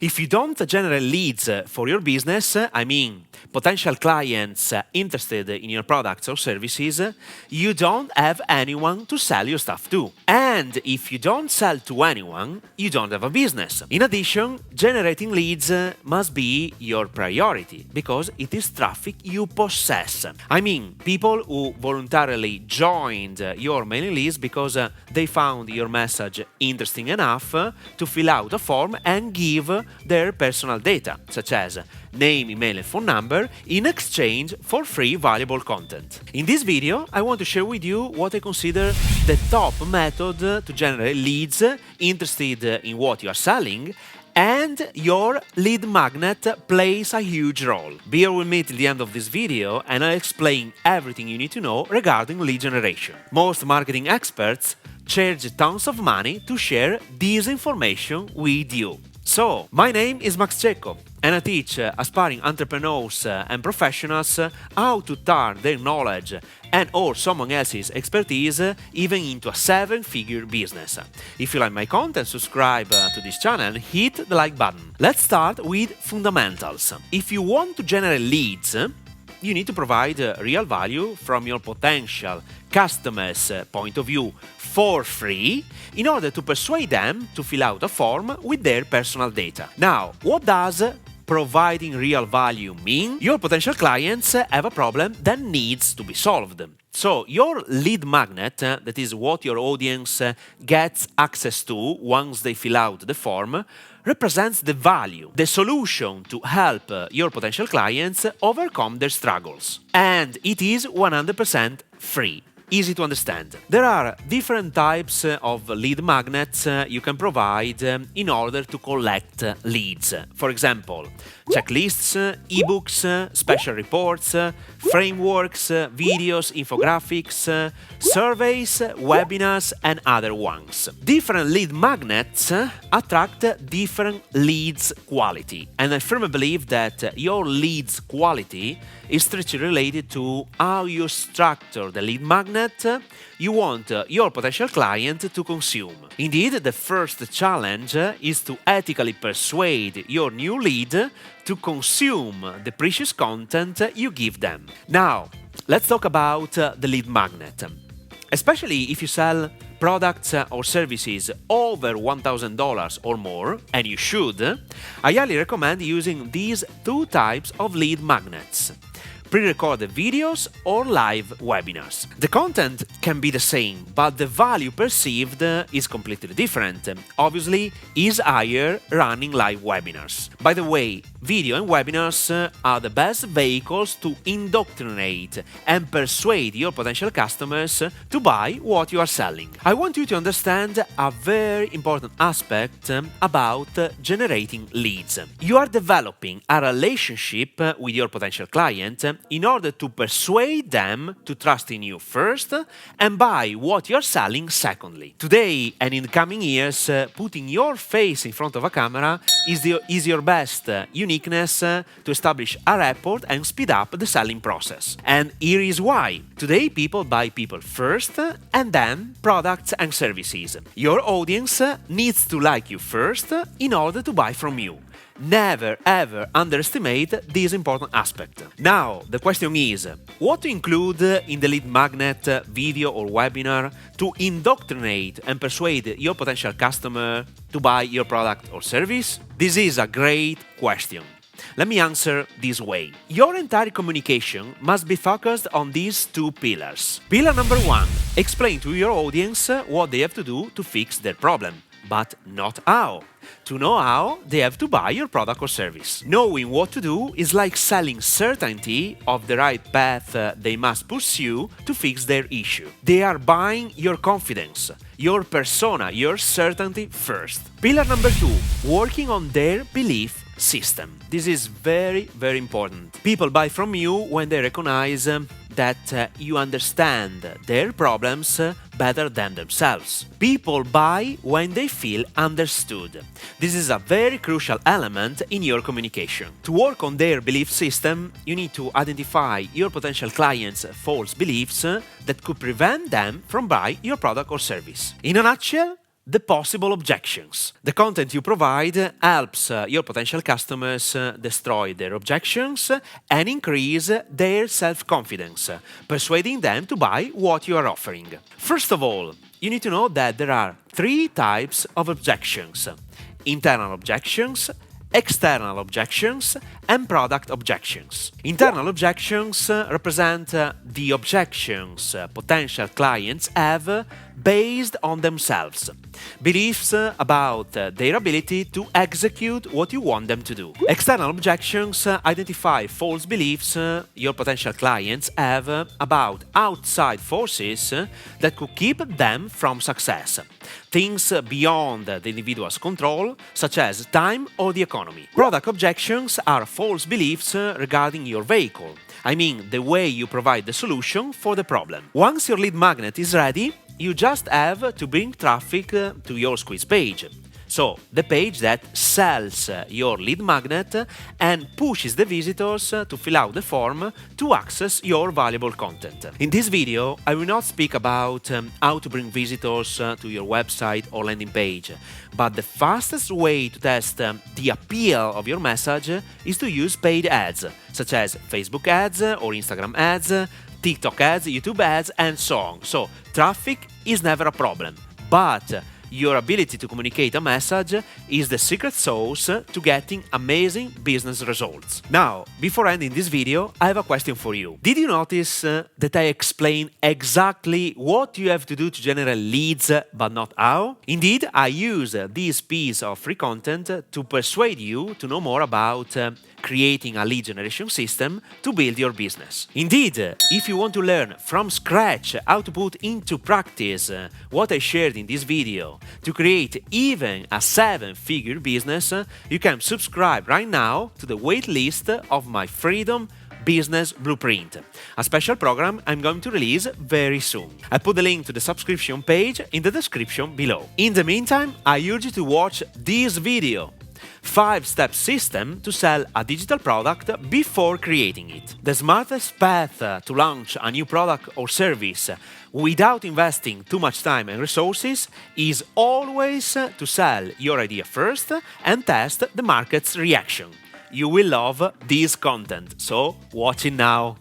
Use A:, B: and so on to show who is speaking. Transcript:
A: If you don't generate leads for your business, I mean potential clients interested in your products or services, you don't have anyone to sell your stuff to. And if you don't sell to anyone, you don't have a business. In addition, generating leads must be your priority because it is traffic you possess. I mean, people who voluntarily joined your mailing list because they found your message interesting enough to fill out a form and give their personal data, such as name, email, and phone number, in exchange for free valuable content. In this video, I want to share with you what I consider the top method to generate leads interested in what you are selling, and your lead magnet plays a huge role. Bear with me till the end of this video and I'll explain everything you need to know regarding lead generation. Most marketing experts charge tons of money to share this information with you. So, my name is Max Cecco and I teach aspiring entrepreneurs and professionals how to turn their knowledge and or someone else's expertise even into a 7-figure business. If you like my content, subscribe to this channel and hit the like button. Let's start with fundamentals. If you want to generate leads, you need to provide real value from your potential customers' point of view for free in order to persuade them to fill out a form with their personal data. Now, what does providing real value mean? Your potential clients have a problem that needs to be solved. So your lead magnet, that is what your audience gets access to once they fill out the form, represents the value, the solution to help your potential clients overcome their struggles. And it is 100% free. Easy to understand. There are different types of lead magnets you can provide in order to collect leads. For example, checklists, ebooks, special reports, frameworks, videos, infographics, surveys, webinars, and other ones. Different lead magnets attract different leads quality, and I firmly believe that your leads quality is strictly related to how you structure the lead magnet you want your potential client to consume. Indeed, the first challenge is to ethically persuade your new lead to consume the precious content you give them. Now, let's talk about the lead magnet. Especially if you sell products or services over $1,000 or more, and you should, I highly recommend using these two types of lead magnets: pre-recorded videos or live webinars. The content can be the same, but the value perceived is completely different. Obviously, is higher running live webinars. By the way, video and webinars are the best vehicles to indoctrinate and persuade your potential customers to buy what you are selling. I want you to understand a very important aspect about generating leads. You are developing a relationship with your potential client in order to persuade them to trust in you first and buy what you're selling secondly. Today and in the coming years, putting your face in front of a camera is your best uniqueness to establish a rapport and speed up the selling process. And here is why. Today, people buy people first and then products and services. Your audience needs to like you first in order to buy from you. Never ever underestimate this important aspect. Now, the question is, what to include in the lead magnet, video or webinar to indoctrinate and persuade your potential customer to buy your product or service? This is a great question. Let me answer this way. Your entire communication must be focused on these two pillars. Pillar number 1, explain to your audience what they have to do to fix their problem, but not how. To know how, they have to buy your product or service. Knowing what to do is like selling certainty of the right path they must pursue to fix their issue. They are buying your confidence, your persona, your certainty first. Pillar number 2, working on their belief system. This is very, very important. People buy from you when they recognize that you understand their problems better than themselves. People buy when they feel understood. This is a very crucial element in your communication. To work on their belief system, you need to identify your potential clients' false beliefs that could prevent them from buying your product or service. In a nutshell, the possible objections. The content you provide helps your potential customers destroy their objections and increase their self-confidence, persuading them to buy what you are offering. First of all, you need to know that there are three types of objections: internal objections, external objections, and product objections. Internal objections represent the objections potential clients have based on themselves, beliefs about their ability to execute what you want them to do. External objections identify false beliefs your potential clients have about outside forces that could keep them from success. Things beyond the individual's control, such as time or the economy. Product objections are false beliefs regarding your vehicle. I mean, the way you provide the solution for the problem. Once your lead magnet is ready, you just have to bring traffic to your squeeze page. So, the page that sells your lead magnet and pushes the visitors to fill out the form to access your valuable content. In this video, I will not speak about how to bring visitors to your website or landing page, but the fastest way to test the appeal of your message is to use paid ads, such as Facebook ads or Instagram ads, TikTok ads, YouTube ads, and so on. So, traffic is never a problem, but your ability to communicate a message is the secret sauce to getting amazing business results. Now, before ending this video, I have a question for you. Did you notice that I explained exactly what you have to do to generate leads, but not how? Indeed, I use this piece of free content to persuade you to know more about creating a lead generation system to build your business. Indeed, if you want to learn from scratch how to put into practice what I shared in this video to create even a 7-figure business, you can subscribe right now to the waitlist of my Freedom Business Blueprint, a special program I'm going to release very soon. I put the link to the subscription page in the description below. In the meantime, I urge you to watch this video: 5-step system to sell a digital product before creating it. The smartest path to launch a new product or service without investing too much time and resources is always to sell your idea first and test the market's reaction. You will love this content, so watch it now.